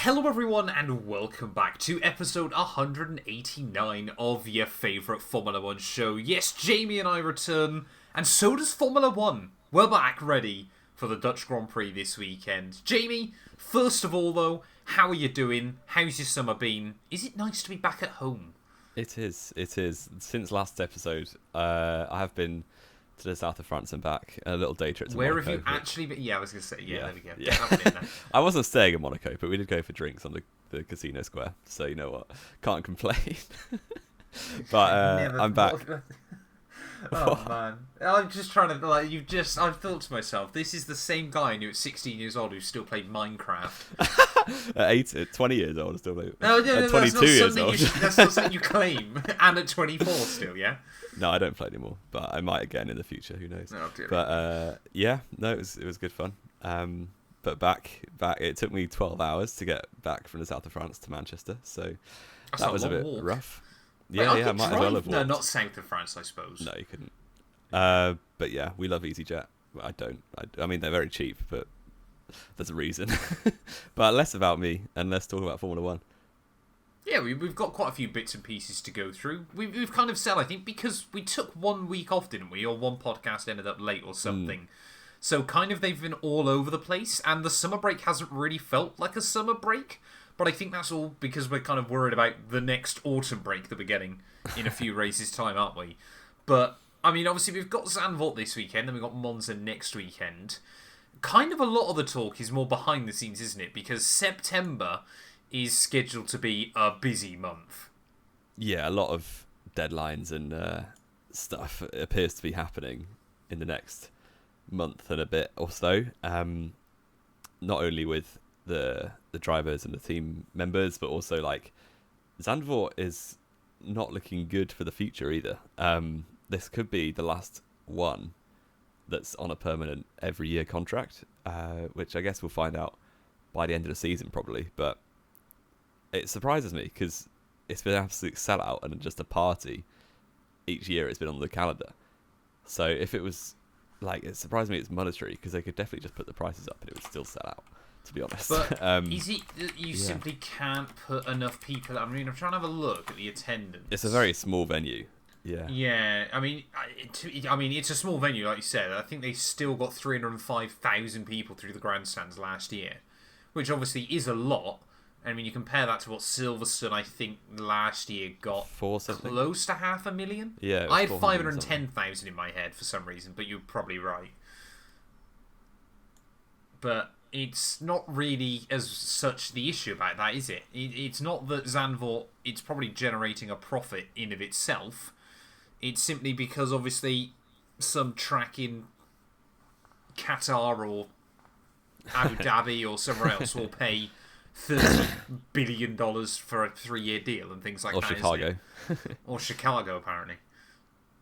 Hello everyone and welcome back to episode 189 of your favourite Formula 1 show. Yes, Jamie and I return, and so does Formula 1. We're back ready for the Dutch Grand Prix this weekend. Jamie, first of all though, how are you doing? How's your summer been? Is it nice to be back at home? It is. Since last episode, I have been to the south of France and back, a little day trip to Monaco. Where have you actually been? Yeah, I was going to say, there we go. Yeah. Get that one in there. I wasn't staying in Monaco, but we did go for drinks on the casino square, so you know what, can't complain. But I'm back. Oh man, I'm just trying to I've thought to myself, this is the same guy I knew at 16 years old who still played Minecraft. At 20 years old, I still play. No, at 22 years old. That's not something you claim. And at 24 still, yeah. No, I don't play anymore, but I might again in the future. Who knows? Oh, dear. But it was good fun. But back, it took me 12 hours to get back from the south of France to Manchester, so that was a bit rough. Wait, I might as well have walked. No, not south of France, I suppose. No, you couldn't. But yeah, we love EasyJet. I don't. I mean, they're very cheap, but there's a reason. But less about me and let's talk about Formula 1. Yeah, we've got quite a few bits and pieces to go through. We've kind of said, I think, because we took 1 week off, didn't we? Or one podcast ended up late or something. So kind of they've been all over the place, and the summer break hasn't really felt like a summer break. But I think that's all because we're kind of worried about the next autumn break that we're getting in a few races' time, aren't we? But, I mean, obviously we've got Zandvoort this weekend, and we've got Monza next weekend. Kind of a lot of the talk is more behind the scenes, isn't it? Because September is scheduled to be a busy month. Yeah, a lot of deadlines and stuff appears to be happening in the next month and a bit or so. Not only with the drivers and the team members, but also like Zandvoort is not looking good for the future either. This could be the last one that's on a permanent every year contract, which I guess we'll find out by the end of the season probably. But it surprises me because it's been an absolute sellout and just a party each year it's been on the calendar. So if it was like, it surprised me it's monetary because they could definitely just put the prices up and it would still sell out, to be honest. But is it that you simply can't put enough people? I mean, I'm trying to have a look at the attendance. It's a very small venue. Yeah. Yeah, I mean, it's a small venue, like you said. I think they still got 305,000 people through the grandstands last year, which obviously is a lot. I mean, you compare that to what Silverstone, I think, last year got close to 500,000. Yeah, I had 510,000 in my head for some reason, but you're probably right. But it's not really as such the issue about that, is it? It's not that Zandvoort, it's probably generating a profit in of itself. It's simply because, obviously, some track in Qatar or Abu Dhabi or somewhere else will pay $30 billion for a 3-year deal and things like that. Or Chicago. Or Chicago, apparently.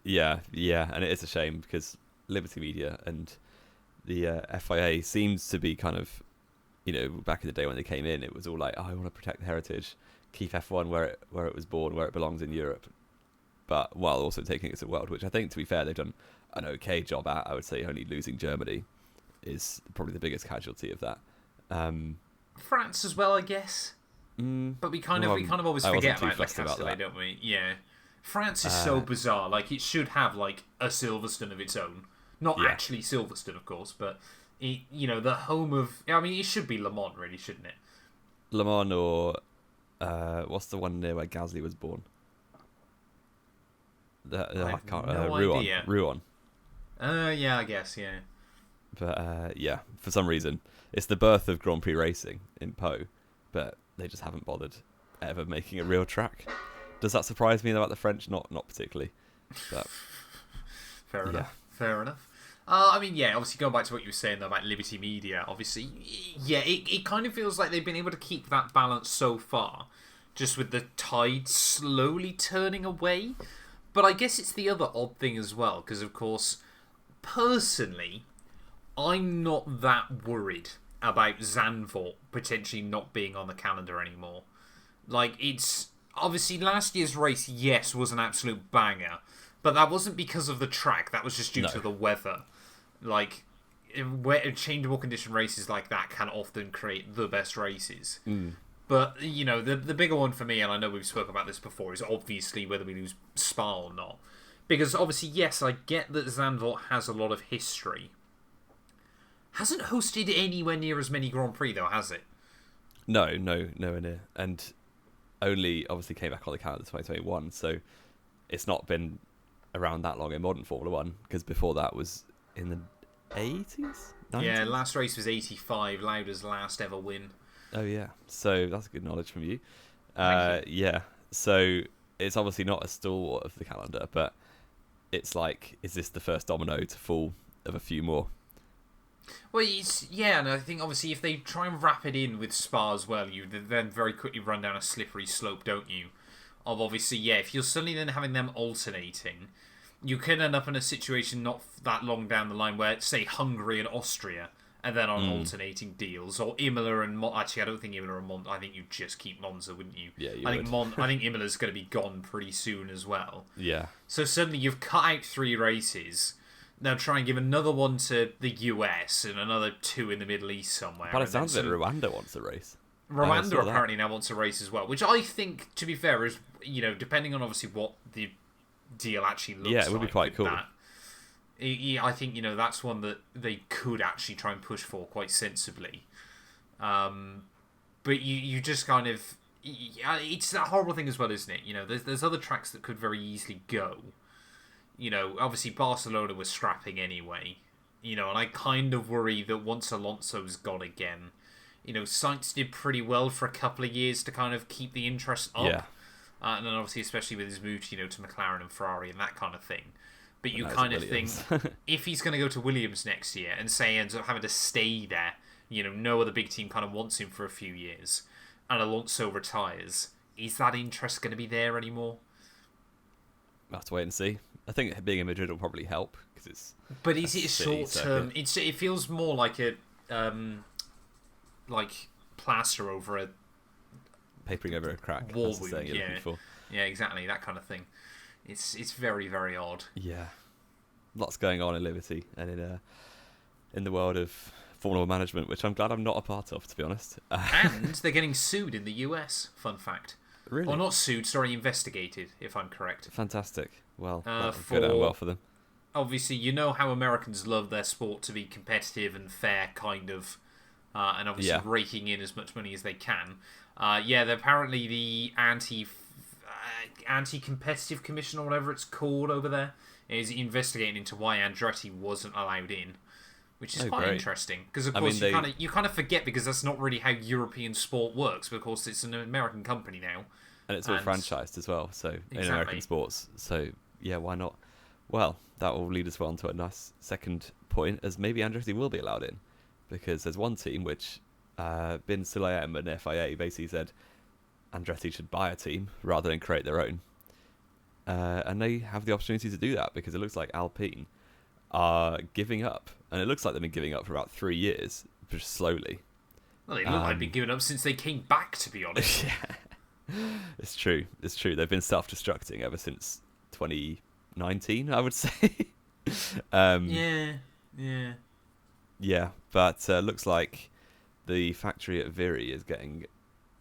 Yeah, and it is a shame because Liberty Media and the FIA seems to be kind of, back in the day when they came in, it was all like, I want to protect the heritage, keep F1 where it was born, where it belongs in Europe, but while also taking it to the world, which I think, to be fair, they've done an okay job at. I would say only losing Germany is probably the biggest casualty of that. France as well, I guess. But we kind of always forget about Castellet, don't we? Yeah. France is so bizarre. Like, it should have like a Silverstone of its own. Not actually Silverstone, of course, but the home of. I mean, it should be Le Mans, really, shouldn't it? Le Mans or what's the one near where Gasly was born? I can't. Rouen. Yeah, I guess, yeah. But for some reason, it's the birth of Grand Prix racing in Po, but they just haven't bothered ever making a real track. Does that surprise me about the French? Not particularly. But fair enough. I mean, obviously going back to what you were saying though about Liberty Media, obviously, it kind of feels like they've been able to keep that balance so far, just with the tide slowly turning away. But I guess it's the other odd thing as well, because of course, personally, I'm not that worried about Zandvoort potentially not being on the calendar anymore. Like, it's obviously last year's race, yes, was an absolute banger, but that wasn't because of the track. That was just due to the weather. Like, changeable condition races like that can often create the best races. But, the bigger one for me, and I know we've spoken about this before, is obviously whether we lose Spa or not. Because obviously, yes, I get that Zandvoort has a lot of history. Hasn't hosted anywhere near as many Grand Prix, though, has it? No, nowhere near. And only obviously came back on the calendar 2021, so it's not been around that long in modern Formula 1, because before that was in the 80s? 90s? Yeah, last race was 85, Lauda's last ever win. Oh, yeah. So that's good knowledge from you. Thank you. Yeah. So it's obviously not a stalwart of the calendar, but it's like, is this the first domino to fall of a few more? Well, and I think obviously if they try and wrap it in with Spa as well, you then very quickly run down a slippery slope, don't you? Of obviously, if you're suddenly then having them alternating, you can end up in a situation not that long down the line where, say, Hungary and Austria are then on alternating deals, or Imola and actually, I don't think Imola and Monza. I think you'd just keep Monza, wouldn't you? Yeah, you I would. think I think Imola's going to be gone pretty soon as well. Yeah. So suddenly you've cut out 3 races. Now try and give another one to the US and another 2 in the Middle East somewhere. But it sounds like Rwanda wants a race. Rwanda apparently now wants a race as well, which I think, to be fair, is, depending on obviously what the deal actually looks like. Yeah, it would be quite cool. I think, that's one that they could actually try and push for quite sensibly. But you just kind of... It's that horrible thing as well, isn't it? There's other tracks that could very easily go. Obviously Barcelona was scrapping anyway. And I kind of worry that once Alonso's gone again, Sainz did pretty well for a couple of years to kind of keep the interest up. Yeah. And then obviously, especially with his move, to McLaren and Ferrari and that kind of thing. But you kind of think, if he's going to go to Williams next year and say ends up having to stay there, no other big team kind of wants him for a few years, and Alonso retires, is that interest going to be there anymore? We'll have to wait and see. I think being in Madrid will probably help, because it's... But is it a short term? It feels more like a plaster over a... Papering over a crack. War that's the saying you're looking for. Yeah, exactly, that kind of thing. It's very, very odd. Yeah. Lots going on in Liberty and in the world of Formula 1 management, which I'm glad I'm not a part of, to be honest. And they're getting sued in the US, fun fact. Really? Or not sued, sorry, investigated, if I'm correct. Fantastic. Well, that would go down well for them. Obviously, you know how Americans love their sport to be competitive and fair, kind of, and obviously raking in as much money as they can. Apparently the anti-competitive commission, or whatever it's called over there, is investigating into why Andretti wasn't allowed in, which is quite interesting. Because of course you kind of forget, because that's not really how European sport works. But of course it's an American company now, and it's all franchised as well. So in American sports, so yeah, why not? Well, that will lead us on to a nice second point, as maybe Andretti will be allowed in, because there's one team which, Bin Sulayem and FIA basically said Andretti should buy a team rather than create their own. And they have the opportunity to do that, because it looks like Alpine are giving up. And it looks like they've been giving up for about 3 years, just slowly. Well, they look like they've been giving up since they came back, to be honest. Yeah. It's true. They've been self-destructing ever since 2019, I would say. Yeah, but looks like the factory at Viri is getting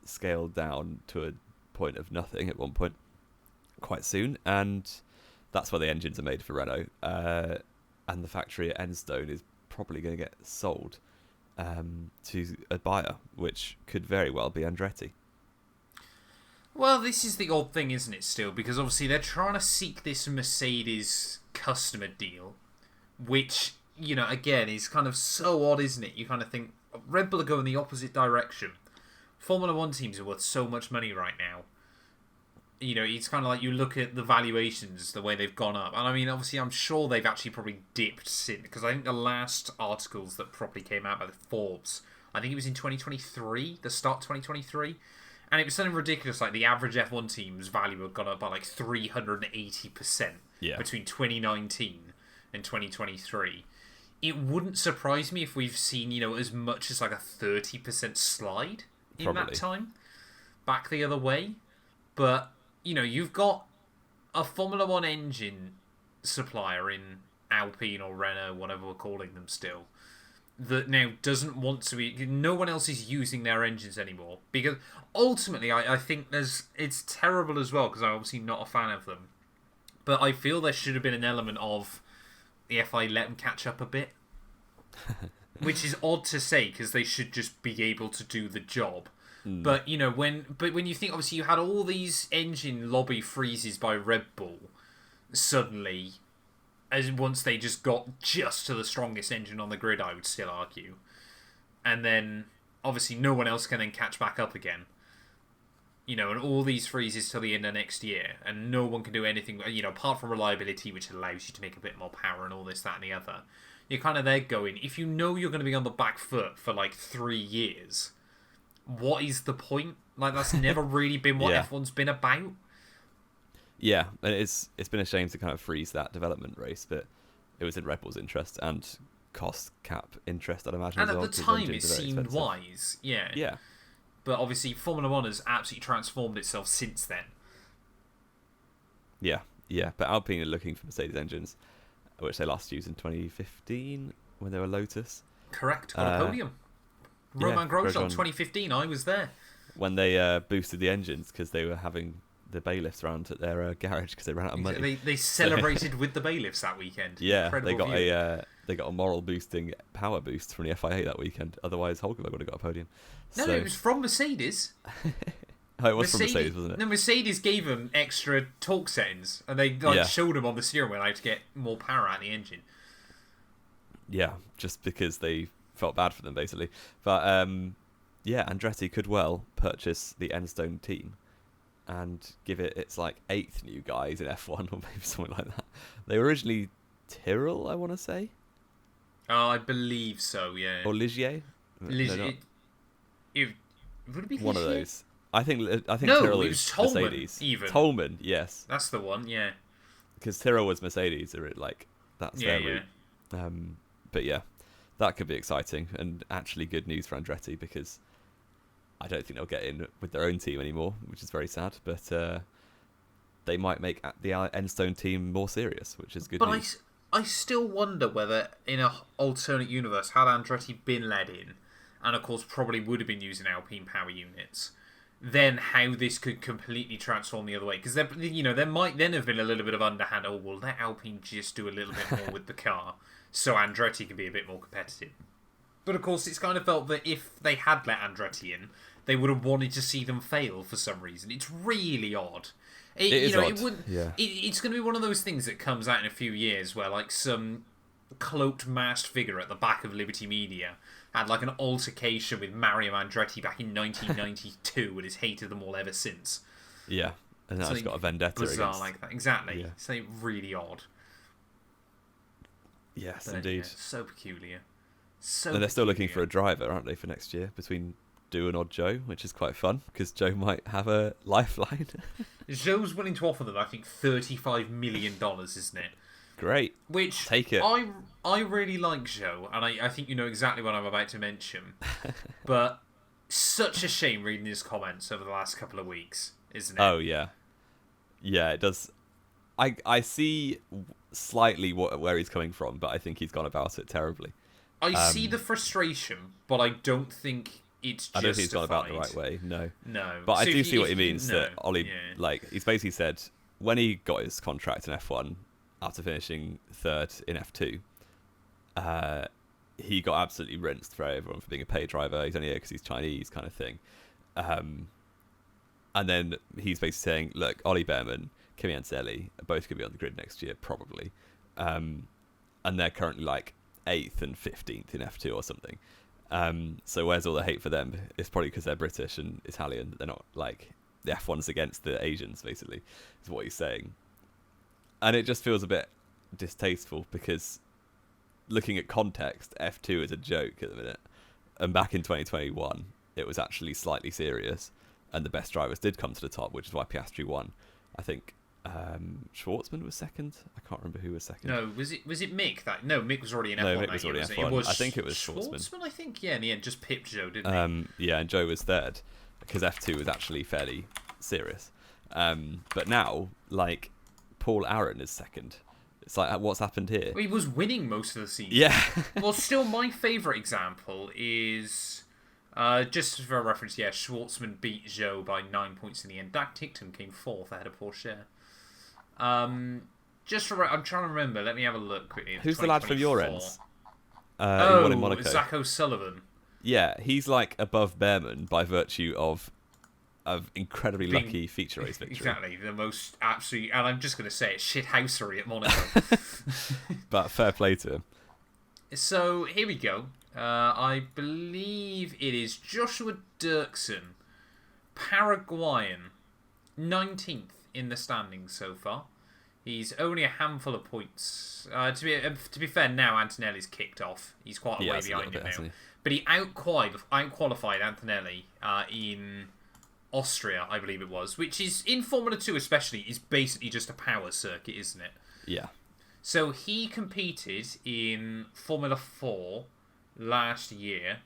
scaled down to a point of nothing at one point quite soon, and that's where the engines are made for Renault, and the factory at Enstone is probably going to get sold to a buyer, which could very well be Andretti. Well, this is the odd thing, isn't it, still? Because obviously they're trying to seek this Mercedes customer deal, which, again, is kind of so odd, isn't it? You kind of think, Red Bull are going the opposite direction. Formula 1 teams are worth so much money right now. It's kind of like you look at the valuations, the way they've gone up. And I mean, obviously, I'm sure they've actually probably dipped since, because I think the last articles that properly came out by the Forbes, I think it was in 2023, the start of 2023. And it was something ridiculous, like the average F1 team's value had gone up by like 380% between 2019 and 2023. It wouldn't surprise me if we've seen, as much as like a 30% slide in that time, back the other way. But, you've got a Formula 1 engine supplier in Alpine or Renault, whatever we're calling them still, that now doesn't want to be. No one else is using their engines anymore, because ultimately, I think it's terrible as well, because I'm obviously not a fan of them. But I feel there should have been an element of the FIA let them catch up a bit, which is odd to say because they should just be able to do the job. But you know, when you think, obviously you had all these engine lobby freezes by Red Bull suddenly, as once they just got just to the strongest engine on the grid, I would still argue, and then obviously no one else can then catch back up again. You know, and all these freezes till the end of next year, and no one can do anything, you know, apart from reliability, which allows you to make a bit more power and all this, that, and the other. You're kind of there going, if you know you're going to be on the back foot for like 3 years, what is the point? Like, that's never really been what F1's been about. Yeah, and it's been a shame to kind of freeze that development race, but it was in Red Bull's interest and cost cap interest, I'd imagine. And as at well, the time, it seemed wise, yeah. Yeah. But obviously, Formula One has absolutely transformed itself since then. Yeah. But Alpine are looking for Mercedes engines, which they last used in 2015 when they were Lotus. Correct, got a podium. Romain Grosjean, 2015, I was there. When they boosted the engines because they were having the bailiffs around at their garage because they ran out of money. They celebrated with the bailiffs that weekend. Yeah, they got a moral boosting power boost from the FIA that weekend. Otherwise, Hulkenberg would have got a podium. No, it was from Mercedes. Oh, it was from Mercedes, wasn't it? No, Mercedes gave them extra torque settings, and they showed them on the steering wheel how to get more power out of the engine. Yeah, just because they felt bad for them, basically. But Andretti could well purchase the Enstone team and give it its like 8th new guys in F1, or maybe something like that. They were originally Tyrrell, I want to say. Oh, I believe so. Yeah. Or Ligier. Would it be one Ligier? Of those? I think no, Tyrrell it is was Tolman, Mercedes. even. Tolman, yes. That's the one. Yeah. Because Tyrrell was Mercedes, or that's their route. But yeah, that could be exciting and actually good news for Andretti, because I don't think they'll get in with their own team anymore, which is very sad. But they might make the Enstone team more serious, which is good news. I still wonder whether, in an alternate universe, had Andretti been led in, and of course probably would have been using Alpine power units, then how this could completely transform the other way. Because there might then have been a little bit of underhand, oh, well, let Alpine just do a little bit more with the car, so Andretti can be a bit more competitive. But of course, it's kind of felt that if they had let Andretti in, they would have wanted to see them fail for some reason. It's really odd. It is odd. It's going to be one of those things that comes out in a few years where, like, some cloaked, masked figure at the back of Liberty Media had, like, an altercation with Mario Andretti back in 1992 and has hated them all ever since. Yeah, and now he's got a vendetta bizarre against... like that. Exactly. Yeah. Something really odd. Yes, indeed. Yeah, so peculiar. And they're still looking for a driver, aren't they, for next year, between Doohan or Joe, which is quite fun, because Joe might have a lifeline. Joe's willing to offer them, I think, $35 million, isn't it? Great. Which, take it. I really like Joe, and I think you know exactly what I'm about to mention. But such a shame reading his comments over the last couple of weeks, isn't it? Oh, yeah. Yeah, it does. I see slightly where he's coming from, but I think he's gone about it terribly. I see the frustration, but I don't think it's justified. I don't think he's gone about it the right way, no. No. But I do see what he means, that Ollie, he's basically said, when he got his contract in F1, after finishing 3rd in F2, he got absolutely rinsed for everyone for being a pay driver. He's only here because he's Chinese, kind of thing. And then he's basically saying, look, Ollie Behrman, Kimi Anselli are both going to be on the grid next year, probably. And they're currently like 8th and 15th in F2 or something. So where's all the hate for them? It's probably because they're British and Italian. They're not like the F1's against the Asians, basically, is what he's saying. And it just feels a bit distasteful, because looking at context, F2 is a joke at the minute. And back in 2021, it was actually slightly serious, and the best drivers did come to the top, which is why Piastri won. I think Schwartzman was second. I can't remember who was second. No, was it Mick? Mick was already in F1. No, Mick was already in F1. I think it was Schwartzman. I think, yeah, in the end, just pipped Joe, didn't he? Yeah, and Joe was third, because F2 was actually fairly serious. But now, like, Paul Aaron is second It's like, what's happened here? Well, he was winning most of the season. Yeah. Well, still, my favourite example is, just for reference, Schwartzman beat Zhou by 9 points in the end. Dak Tickton came 4th ahead of Pourchaire. I'm trying to remember. Let me have a look quickly. Who's the lad from your ends? Oh, won in Monaco. Zach O'Sullivan. Yeah, he's like above Behrman by virtue of incredibly lucky feature race victory. Exactly, the most absolute, and I'm just going to say it, shithousery at Monaco. But fair play to him. So, here we go. I believe it is Joshua Dirksen, Paraguayan, 19th in the standings so far. He's only a handful of points. To be fair, now Antonelli's kicked off. He's quite a way behind him now. But he outqualified Antonelli in Austria, I believe it was, which is, in Formula 2 especially, is basically just a power circuit, isn't it? Yeah. So he competed in Formula 4 last year.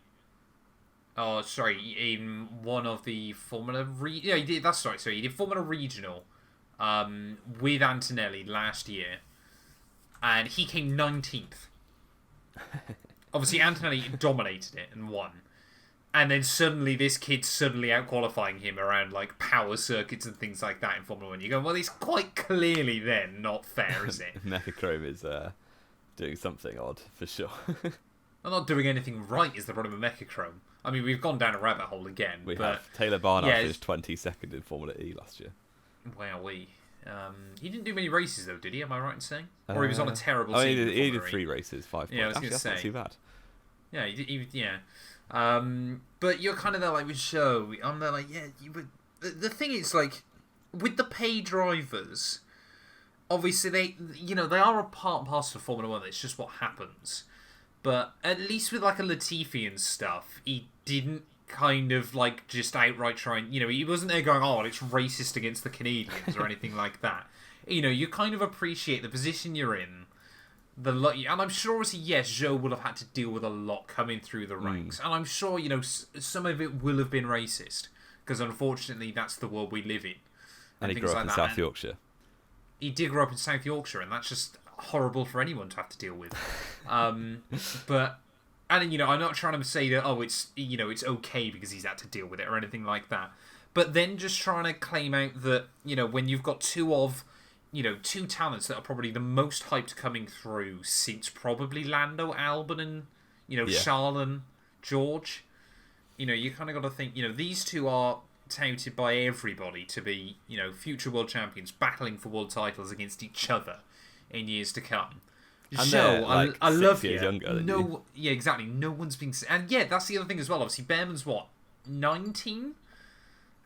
Oh, sorry, in one of the Formula... he did, that's right, sorry, he did Formula Regional with Antonelli last year, and he came 19th. Obviously, Antonelli dominated it and won. And then suddenly, this kid's suddenly out-qualifying him around, like, power circuits and things like that in Formula 1. You go, well, it's quite clearly then not fair, is it? Mechachrome is doing something odd, for sure. I'm not doing anything right is the problem with Mechachrome. I mean, we've gone down a rabbit hole again. We have. Taylor Barnard finished 22nd in Formula E last year. Wowee. He didn't do many races, though, did he? Am I right in saying? Or he was on a terrible season. He did 3 races, 5 points. Yeah, I was going to say. That's not too bad. Yeah, but you're kind of there like with Zhou. I'm there like, but the thing is, like, with the pay drivers, obviously they are a part and parcel of Formula 1. It's just what happens. But at least with like a Latifi and stuff, he didn't kind of like just outright try and, he wasn't there going, oh, it's racist against the Canadians or anything like that. You kind of appreciate the position you're in. And I'm sure, obviously, yes, Zhou will have had to deal with a lot coming through the ranks. And I'm sure, some of it will have been racist. Because, unfortunately, that's the world we live in. And he grew up in South Yorkshire. He did grow up in South Yorkshire, and that's just horrible for anyone to have to deal with. I'm not trying to say that, it's okay because he's had to deal with it or anything like that. But then just trying to claim out that, when you've got two talents that are probably the most hyped coming through since probably Lando, Albon, and, Charles and George. You kind of got to think, these two are touted by everybody to be, future world champions battling for world titles against each other in years to come. Zhou, I love you. Younger no, yeah, exactly. No one's been... And yeah, that's the other thing as well. Obviously, Behrman's what? 19?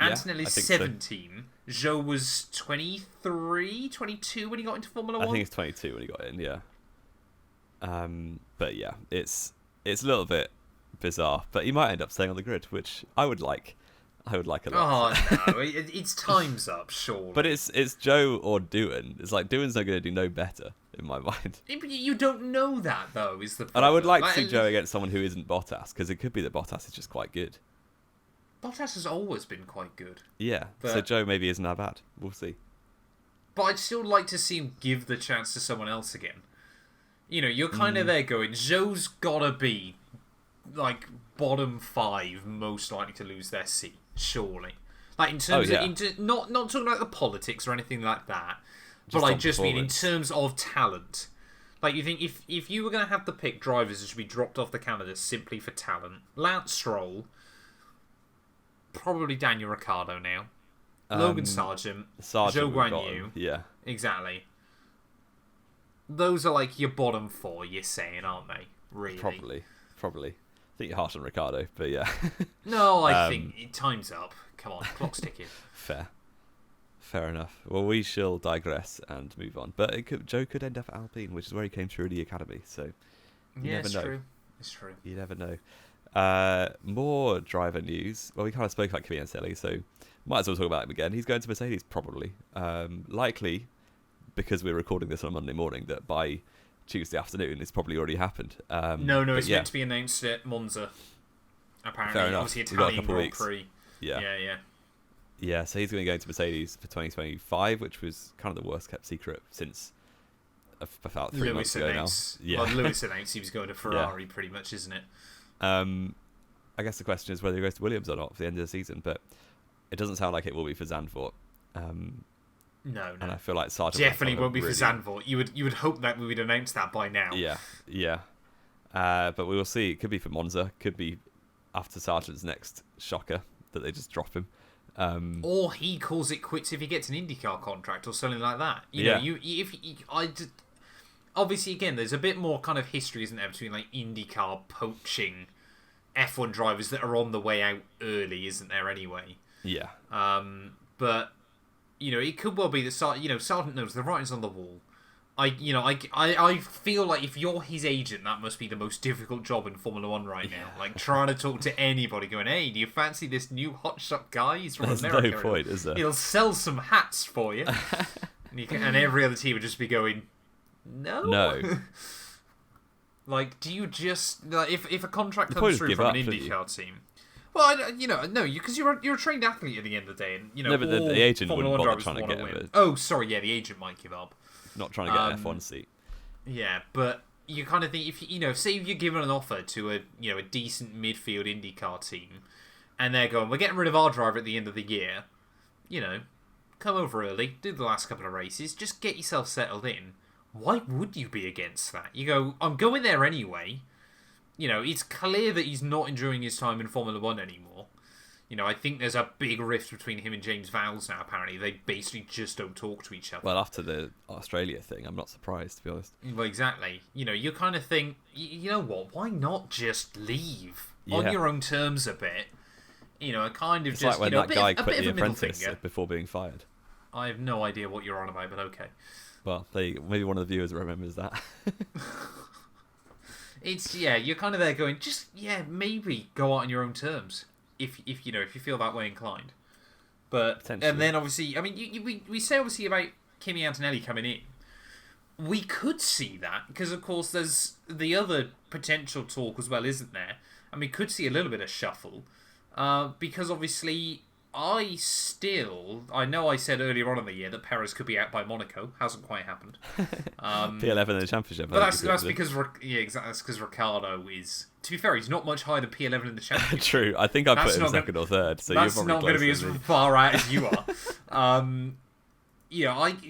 Antonelli's 17. So. Zhou was 23, 22 when he got into Formula 1? I think it's 22 when he got in, yeah. But yeah, it's a little bit bizarre. But he might end up staying on the grid, which I would like. I would like a lot. Oh, no. It's time's up, surely. But it's Zhou or Doohan. It's like, Doohan's not going to do no better, in my mind. You don't know that, though, is the problem. And I would like to see Zhou against someone who isn't Bottas, because it could be that Bottas is just quite good. Bottas has always been quite good. Yeah, so Zhou maybe isn't that bad. We'll see. But I'd still like to see him give the chance to someone else again. You're kind of there going, Zhou's got to be, like, bottom 5 most likely to lose their seat, surely. Like, in terms of... Not talking about the politics or anything like that, but I just mean in terms of talent. Like, you think if you were going to have to pick drivers that should be dropped off the calendar simply for talent, Lance Stroll... Probably Daniel Ricciardo now. Logan Sargent. Zhou Guanyu. Yeah. Exactly. Those are like your bottom 4, you're saying, aren't they? Really? Probably. I think you're harsh on Ricciardo, but yeah. No, I think time's up. Come on, clock's ticking. Fair enough. Well, we shall digress and move on. But Zhou could end up at Alpine, which is where he came through the academy, so you never know. True. It's true. You never know. More driver news. Well, we kind of spoke about Kvyat, so might as well talk about him again. He's going to Mercedes, probably. Likely, because we're recording this on a Monday morning, that by Tuesday afternoon it's probably already happened. No, it's meant to be announced at Monza. Apparently, fair enough. Obviously Italian Grand Prix. Yeah. So he's going to go into Mercedes for 2025, which was kind of the worst kept secret since about 3 months ago now. Yeah. Well, Lewis announced he was going to Ferrari, pretty much, isn't it? I guess the question is whether he goes to Williams or not for the end of the season, but it doesn't sound like it will be for Zandvoort. No. And I feel like Sargent definitely won't be for Zandvoort. You would hope that we would announce that by now. Yeah. But we will see. It could be for Monza. Could be after Sargent's next shocker that they just drop him. Or he calls it quits if he gets an IndyCar contract or something like that. Obviously, again, there's a bit more kind of history, isn't there, between like IndyCar poaching F1 drivers that are on the way out early, isn't there? Anyway. Yeah. But it could well be that Sargent knows the writing's on the wall. I feel like if you're his agent, that must be the most difficult job in Formula One right now. Like trying to talk to anybody, going, "Hey, do you fancy this new hotshot guy? He's from America. There's no point, is there? He'll sell some hats for you." and every other team would just be going, "No." Like, do you just if a contract comes through from an IndyCar team? Well, no, because you're a trained athlete at the end of the day, and no, but the agent wouldn't bother trying to get him. Oh, sorry, the agent might give up. Not trying to get an F1 seat. Yeah, but you kind of think if say you're given an offer to a decent midfield IndyCar team, and they're going, "We're getting rid of our driver at the end of the year," come over early, do the last couple of races, just get yourself settled in. Why would you be against that? You go, "I'm going there anyway." It's clear that he's not enjoying his time in Formula One anymore. I think there's a big rift between him and James Vowles now, apparently. They basically just don't talk to each other. Well, after the Australia thing, I'm not surprised, to be honest. Well, exactly. You kind of think, you know what, why not just leave on your own terms a bit? Kind of it's just, like when that guy quit The a Apprentice before being fired. I have no idea what you're on about, but okay. Well, maybe one of the viewers remembers that. You're kind of there going, just, maybe go out on your own terms. If you feel that way inclined, and then obviously, I mean, we say obviously about Kimi Antonelli coming in. We could see that because, of course, there's the other potential talk as well, isn't there? And we could see a little bit of shuffle, because obviously, I know I said earlier on in the year that Perez could be out by Monaco. Hasn't quite happened. P11 in the championship. But that's because exactly. That's because Ricciardo is. To be fair, he's not much higher than P11 in the championship. True. I think I put him second or third. So that's you're not going to be as far out as you are.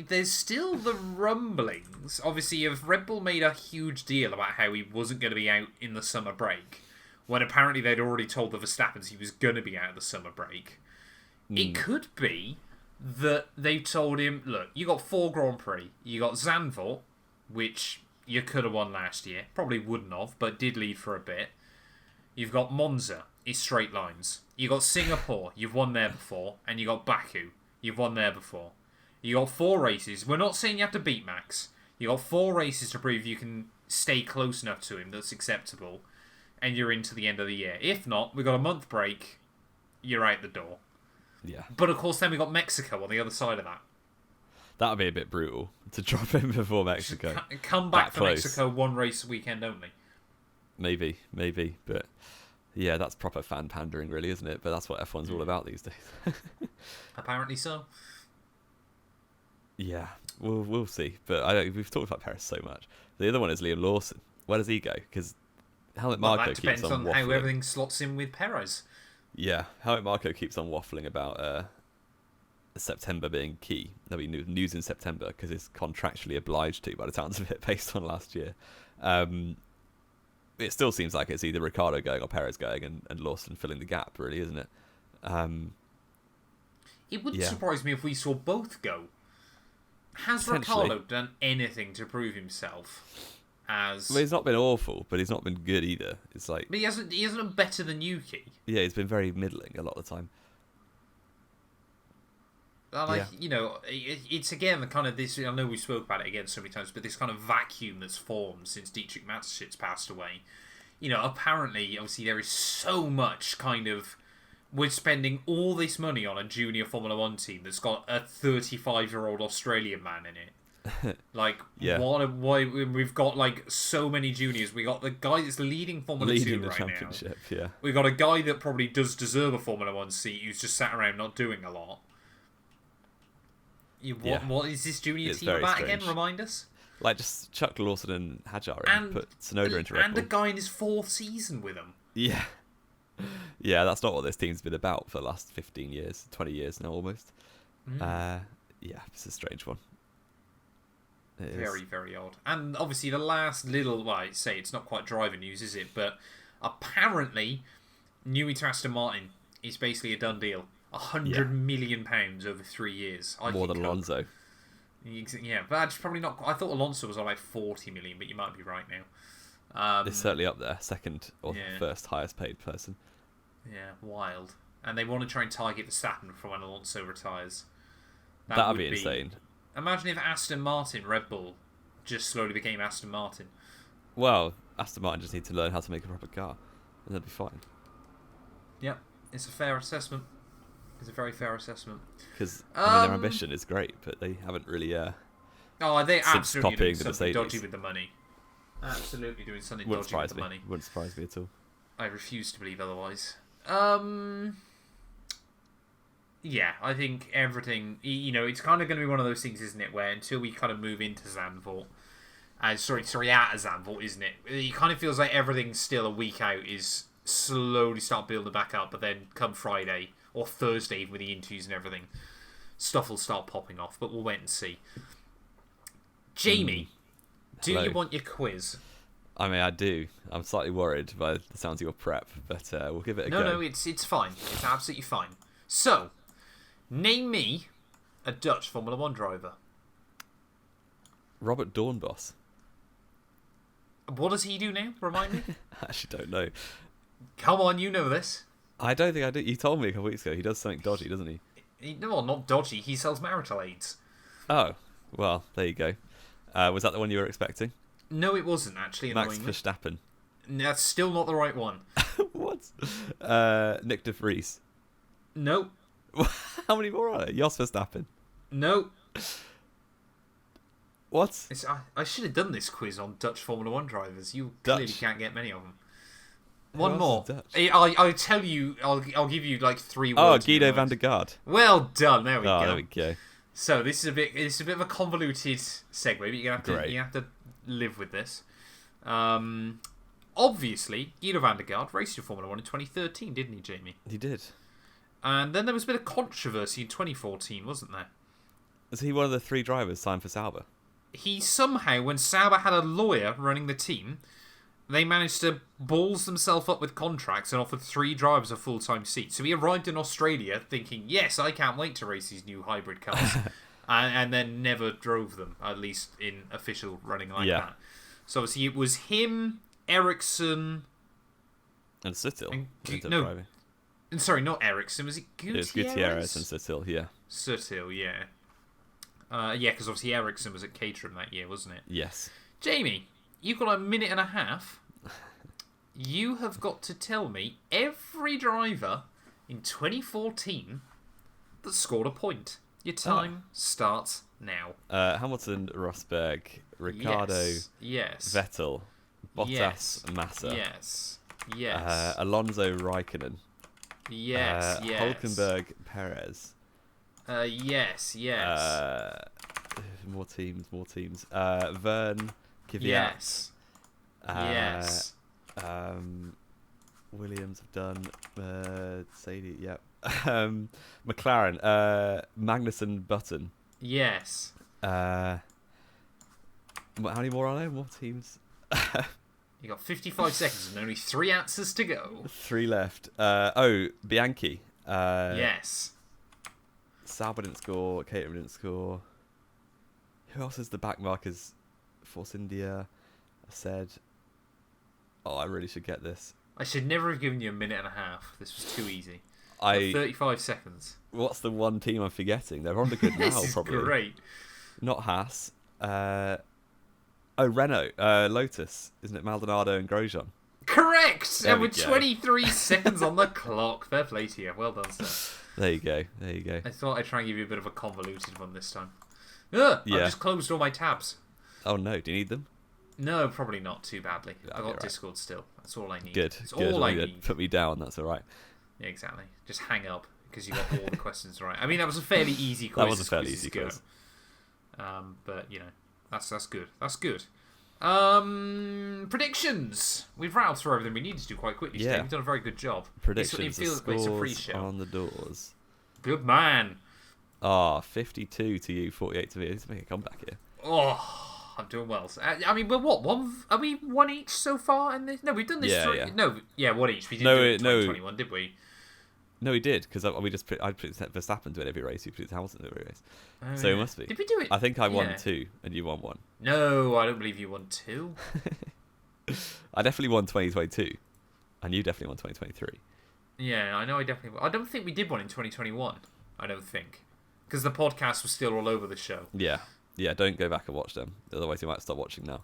There's still the rumblings. Obviously, if Red Bull made a huge deal about how he wasn't going to be out in the summer break, when apparently they'd already told the Verstappens he was going to be out of the summer break. It could be that they told him, look, you got 4 Grand Prix. You got Zandvoort, which you could have won last year. Probably wouldn't have, but did lead for a bit. You've got Monza. It's straight lines. You got Singapore. You've won there before. And you got Baku. You've won there before. You got 4 races. We're not saying you have to beat Max. You got 4 races to prove you can stay close enough to him that's acceptable. And you're into the end of the year. If not, we've got a month break. You're out the door. Yeah. But of course, then we got Mexico on the other side of that. That would be a bit brutal to drop him before Mexico. Come back for Mexico, 1 race a weekend only. Maybe, but yeah, that's proper fan pandering, really, isn't it? But that's what F1's all about these days. Apparently so. Yeah, we'll see. But we've talked about Perez so much. The other one is Liam Lawson. Where does he go? Because Helmut Marko keeps on waffling. That depends on how everything slots in with Perez. Yeah, Helmut Marko keeps on waffling about September being key. There'll be news in September because it's contractually obliged to, by the sounds of it, based on last year. It still seems like it's either Ricciardo going or Perez going, and Lawson filling the gap, really, isn't it? It wouldn't surprise me if we saw both go. Has Ricciardo done anything to prove himself? Well, he's not been awful, but he's not been good either. It's like, but he hasn't done better than Yuki. Yeah, he's been very middling a lot of the time. It's again the kind of this. I know we spoke about it again so many times, but this kind of vacuum that's formed since Dietrich Mateschitz passed away. Apparently, obviously, there is so much kind of. We're spending all this money on a junior Formula One team that's got a 35-year-old Australian man in it. Why we've got like so many juniors. We got the guy that's leading Formula 2 right now. Yeah. We got a guy that probably does deserve a Formula 1 seat who's just sat around not doing a lot. What is this junior team about again? Remind us. Like, just chuck Lawson and Hadjar and put Tsunoda into Red Bull. And a guy in his 4th season with him. Yeah. Yeah, that's not what this team's been about for the last 15 years, 20 years now almost. Yeah, it's a strange one. Very, very odd. And obviously the last little, well, I say it's not quite driver news, is it? But apparently, Newey to Aston Martin is basically a done deal. £100 million over 3 years. More than Alonso. Yeah, but that's probably not. I thought Alonso was on like 40 million, but you might be right now. It's certainly up there, second or first highest paid person. Yeah, wild. And they want to try and target Verstappen for when Alonso retires. That'd be insane. Imagine if Aston Martin, Red Bull, just slowly became Aston Martin. Well, Aston Martin just need to learn how to make a proper car, and they'll be fine. Yep, it's a fair assessment. It's a very fair assessment. Because their ambition is great, but they haven't really. They absolutely doing something Mercedes. dodgy with the money. Absolutely doing something dodgy with the money. Wouldn't surprise me at all. I refuse to believe otherwise. Yeah, I think everything. It's kind of going to be one of those things, isn't it? Where until we kind of move into Zandvoort, out of Zandvoort, isn't it? It kind of feels like everything still a week out is slowly start building back up, but then come Friday or Thursday with the interviews and everything, stuff will start popping off. But we'll wait and see. Jamie, do you want your quiz? I mean, I do. I'm slightly worried by the sounds of your prep, but we'll give it a go. No, it's fine. It's absolutely fine. So, name me a Dutch Formula 1 driver. Robert Doornbos. What does he do now? Remind me. I actually don't know. Come on, you know this. I don't think I do. You told me a couple weeks ago. He does something dodgy, doesn't he? No, not dodgy. He sells marital aids. Oh, well, there you go. Was that the one you were expecting? No, it wasn't, actually. Max Verstappen. That's still not the right one. What? Nick de Vries. Nope. How many more are there? Jos Verstappen. Nope. What? I should have done this quiz on Dutch Formula 1 drivers. You Dutch. Clearly can't get many of them. Who One else more. is Dutch? I'll tell you. I'll give you like 3 words. Oh, Guido van der Gaard. Well done. There we go. There we go. So this is a bit of a convoluted segue, but you have to live with this. Obviously, Guido van der Gaard raced in Formula 1 in 2013, didn't he, Jamie? He did. And then there was a bit of controversy in 2014, wasn't there? Was he one of the 3 drivers signed for Sauber? He somehow, when Sauber had a lawyer running the team, they managed to balls themselves up with contracts and offered 3 drivers a full-time seat. So he arrived in Australia thinking, yes, I can't wait to race these new hybrid cars. and then never drove them, at least in official running like that. So obviously it was him, Ericsson... And Sutil. Sorry, not Ericsson. Was it Gutierrez? It was Gutierrez and Sutil, yeah. Sutil, yeah. Because obviously Ericsson was at Caterham that year, wasn't it? Yes. Jamie, you've got a minute and a half. You have got to tell me every driver in 2014 that scored a point. Your time starts now. Hamilton, Rosberg, Ricciardo, yes. Vettel, Bottas, yes. Massa. Yes. Alonso, Raikkonen. Yes. Hulkenberg, Perez. Yes. More teams. Verne, Kvyat. Yes. Williams have done. Mercedes, yep. McLaren, Magnussen, Button. Yes. How many more are there? More teams? You got 55 seconds and only 3 answers to go. 3 left. Bianchi. Yes. Sauber didn't score. Caterham didn't score. Who else is the back markers? Force India. I said. Oh, I really should get this. I should never have given you a minute and a half. This was too easy. 35 seconds. What's the one team I'm forgetting? They're on the good now, this is probably. Great. Not Haas. Renault. Lotus. Isn't it Maldonado and Grosjean? Correct! There and we with go. 23 seconds on the clock. Fair play to you. Well done, sir. There you go. I thought I'd try and give you a bit of a convoluted one this time. Yeah. I just closed all my tabs. Oh no, do you need them? No, probably not too badly. I got right. Discord still. That's all I need. Good. It's good. all I need. Put me down, that's alright. Yeah, exactly. Just hang up because you got all the questions right. I mean, that was a fairly easy quiz. That was a fairly easy quiz. But, you know, That's good. That's good. Predictions. We've rattled through everything we needed to do quite quickly today. We've done a very good job. Predictions. The scores on the doors. Good man. 52 to you, 48 to me. Let's make a comeback here. Oh, I'm doing well. I mean, we're what? Are we one each so far in this? No, we've done this. No, one each. We didn't do it in 2021, did we? No, we did, because I predicted Verstappen to win every race. You predicted Hamilton to win every race. So it must be. Did we do it? I think I won 2 and you won 1. No, I don't believe you won 2. I definitely won 2022, and you definitely won 2023. Yeah, I know. I don't think we did one in 2021. I don't think, because the podcast was still all over the show. Yeah. Don't go back and watch them, otherwise you might stop watching now.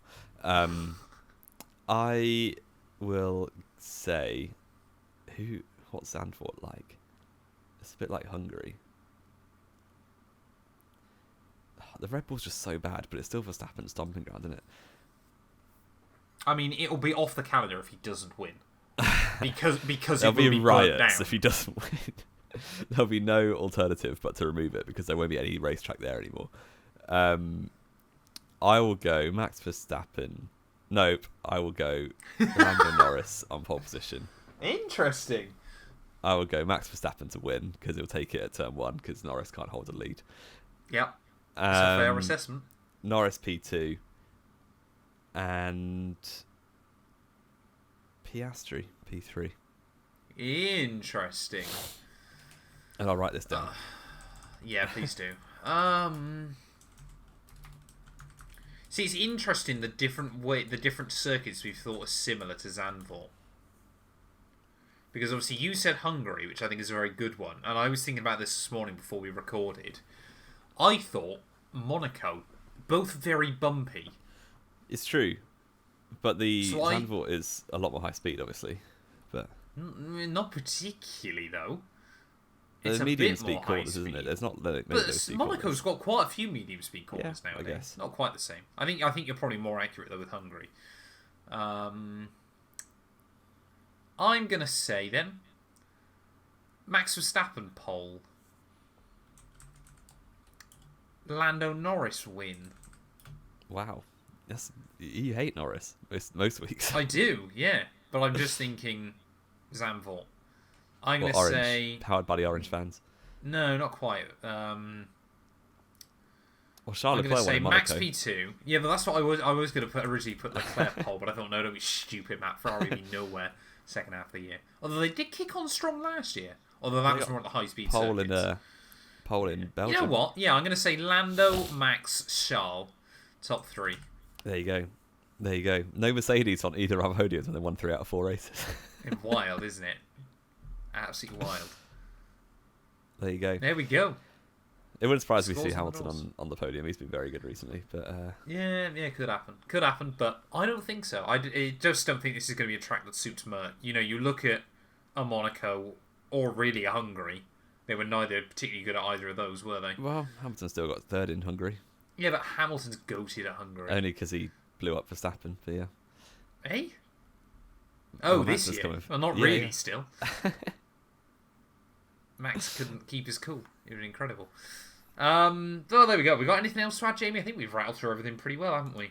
I will say, what's Zandvoort like? It's a bit like Hungary. The Red Bull's just so bad, but it's still Verstappen's stomping ground, isn't it? I mean, it'll be off the calendar if he doesn't win, because there'll it will be riots if he doesn't win. There'll be no alternative but to remove it, because there won't be any racetrack there anymore. I will go Max Verstappen. Nope, I will go Lando Norris on pole position. Interesting. I will go Max Verstappen to win, because he'll take it at turn 1, because Norris can't hold a lead. Yep. That's a fair assessment. Norris P2 and Piastri P3. Interesting. And I'll write this down. Yeah, please do. See, it's interesting the different circuits we've thought are similar to Zandvoort. Because obviously you said Hungary, which I think is a very good one, and I was thinking about this morning before we recorded. I thought Monaco, both very bumpy. It's true, but the Zandvoort is a lot more high speed, obviously. But not particularly though. It's a medium speed corners, isn't it? There's not many Monaco's got quite a few medium speed corners nowadays. I guess. Not quite the same. I think you're probably more accurate though with Hungary. I'm gonna say then Max Verstappen pole. Lando Norris win. Wow, you hate Norris most weeks. I do, yeah, but I'm just thinking Zandvoort. I'm going to say... Powered by the Orange fans. No, not quite. Well, Charles I'm going to say Max Monaco. P2. Yeah, but that's what I was going to originally put Leclerc pole, but I thought, no, don't be stupid, Matt. Ferrari be nowhere second half of the year. Although they did kick on strong last year. Although that was more at the high-speed circuits. Pole in Belgium. You know what? Yeah, I'm going to say Lando, Max, Charles. Top 3. There you go. No Mercedes on either of our podiums, and they won 3 out of 4 races. It's wild, isn't it? Absolutely wild. There you go. There we go. It wouldn't surprise me to see Hamilton on the podium. He's been very good recently, but yeah, could happen, but I don't think so. I just don't think this is going to be a track that suits Merc. You know, you look at a Monaco or really a Hungary. They were neither particularly good at either of those, were they? Well, Hamilton still got 3rd in Hungary. Yeah, but Hamilton's goated at Hungary. Only because he blew up Verstappen, but yeah. Eh? Oh, this year? Well, not really, still. Max couldn't keep his cool. It was incredible. Oh, there we go. We got anything else to add, Jamie? I think we've rattled through everything pretty well, haven't we?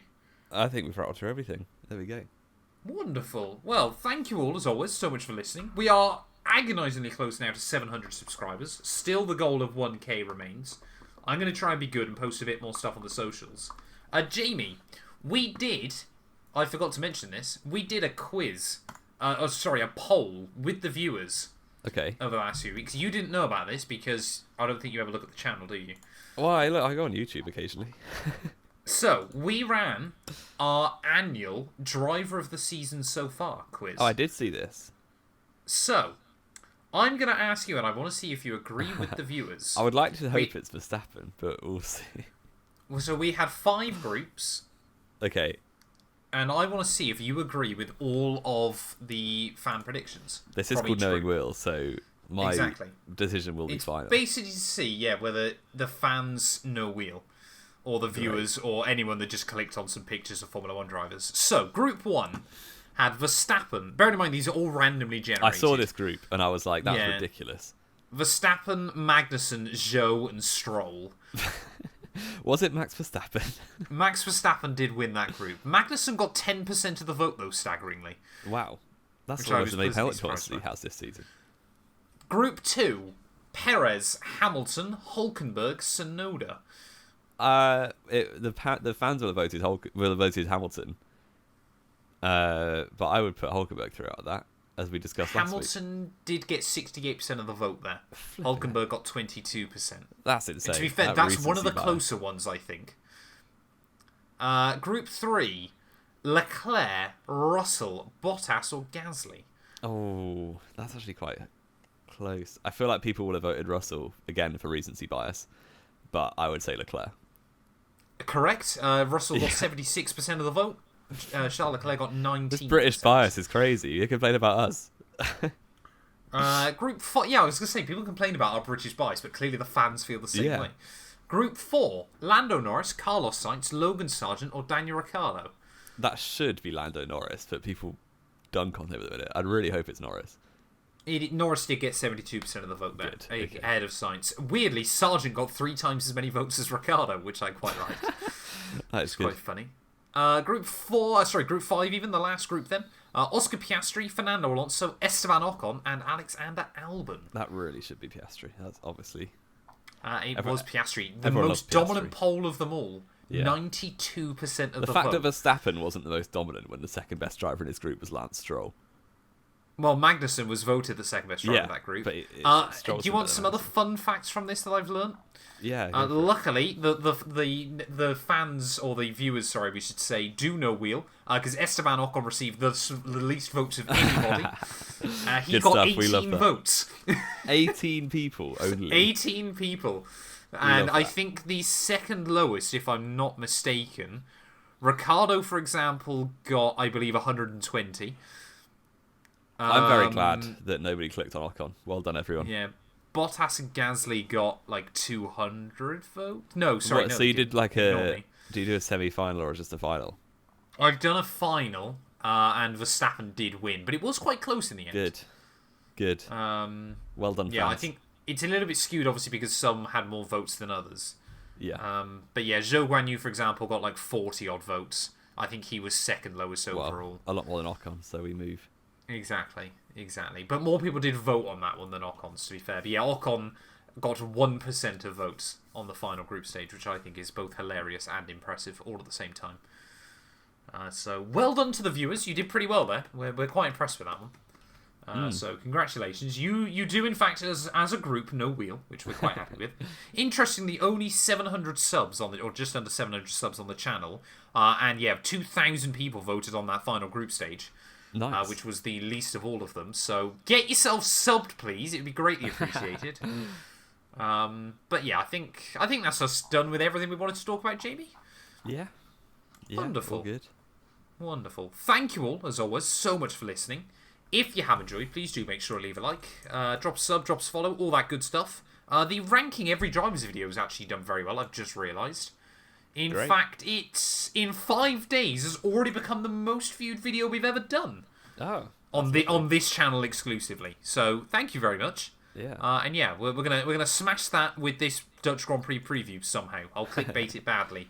I think we've rattled through everything. There we go. Wonderful. Well, thank you all, as always, so much for listening. We are agonisingly close now to 700 subscribers. Still the goal of 1k remains. I'm going to try and be good and post a bit more stuff on the socials. Jamie, I forgot to mention this, we did a quiz, a poll with the viewers over the last few weeks. You didn't know about this because I don't think you ever look at the channel, do you? Well, I go on YouTube occasionally. So, we ran our annual Driver of the Season so far quiz. Oh, I did see this. So, I'm going to ask you, and I want to see if you agree with the viewers. I would like to hope it's Verstappen, but we'll see. So we had 5 groups. Okay. And I want to see if you agree with all of the fan predictions. This is called Knowing Will, so my decision will be final. Basically to see, whether the fans know Wheel, or the viewers, or anyone that just clicked on some pictures of Formula 1 drivers. So, Group 1 had Verstappen. Bearing in mind, these are all randomly generated. I saw this group, and I was like, that's ridiculous. Verstappen, Magnussen, Zhou, and Stroll. Was it Max Verstappen? Max Verstappen did win that group. Magnussen got 10% of the vote, though, staggeringly. Wow. That's Which almost the main Hamilton policy he has this season. Group 2, Perez, Hamilton, Hulkenberg, Tsunoda. The fans will have voted Hamilton. But I would put Hulkenberg throughout that, as we discussed last week. Hamilton did get 68% of the vote there. Hulkenberg got 22%. That's insane. And to be fair, that's one of the closer ones, I think. Group 3, Leclerc, Russell, Bottas, or Gasly. Oh, that's actually quite close. I feel like people would have voted Russell, again, for recency bias. But I would say Leclerc. Correct. Russell got 76% of the vote. Charles Leclerc got 19%. This British bias is crazy. You complain about us. Group 4. Yeah, I was going to say, people complain about our British bias, but clearly the fans feel the same way. Group 4. Lando Norris, Carlos Sainz, Logan Sargent, or Daniel Ricciardo. That should be Lando Norris, but people dunk on him at the minute. I'd really hope it's Norris. Norris did get 72% of the vote there, Okay. ahead of Sainz. Weirdly, Sargent got 3 times as many votes as Ricciardo, which I quite liked. That's quite funny. Group 5 even, the last group then. Oscar Piastri, Fernando Alonso, Esteban Ocon, and Alexander Albon. That really should be Piastri. That's obviously... It was Piastri. The most dominant pole of them all. Yeah. 92% of the vote. The fact that Verstappen wasn't the most dominant when the second best driver in his group was Lance Stroll. Well, Magnussen was voted the second best driver in that group. But do you want some other fun facts from this that I've learnt? Yeah. Luckily, the fans, or the viewers, sorry, we should say, do know wheel, because Esteban Ocon received the least votes of anybody. He got 18 votes. 18 people only. 18 people. And I think the second lowest, if I'm not mistaken, Ricciardo, for example, got, I believe, 120. I'm very glad that nobody clicked on Ocon. Well done, everyone. Yeah. Bottas and Gasly got like 200 votes. No, sorry. What, no, so you did like a... Do you do a semi-final or just a final? I've done a final, and Verstappen did win, but it was quite close in the end. Good. Well done, Yeah, fans. I think it's a little bit skewed, obviously, because some had more votes than others. Yeah. But yeah, Zhou Guanyu, for example, got like 40-odd votes. I think he was second lowest overall. A lot more than Ocon, so we move. Exactly. But more people did vote on that one than Ocon's, to be fair. But yeah, Ocon got 1% of votes on the final group stage, which I think is both hilarious and impressive all at the same time. So well done to the viewers. You did pretty well there. We're quite impressed with that one. So congratulations. You do, in fact, as a group, no wheel, which we're quite happy with. Interestingly, only 700 subs or just under 700 subs on the channel. And yeah, 2,000 people voted on that final group stage. Nice. Which was the least of all of them. So get yourself subbed, please. It would be greatly appreciated. But yeah, I think that's us done with everything we wanted to talk about, Jamie. Yeah. Wonderful. All good. Wonderful. Thank you all, as always, so much for listening. If you have enjoyed, please do make sure to leave a like, drop a sub, drop a follow, all that good stuff. The ranking every driver's video has actually done very well. I've just realised. In fact, it's in 5 days has already become the most viewed video we've ever done. Oh, on this channel exclusively. So thank you very much. Yeah. And yeah, we're gonna smash that with this Dutch Grand Prix preview somehow. I'll clickbait it badly.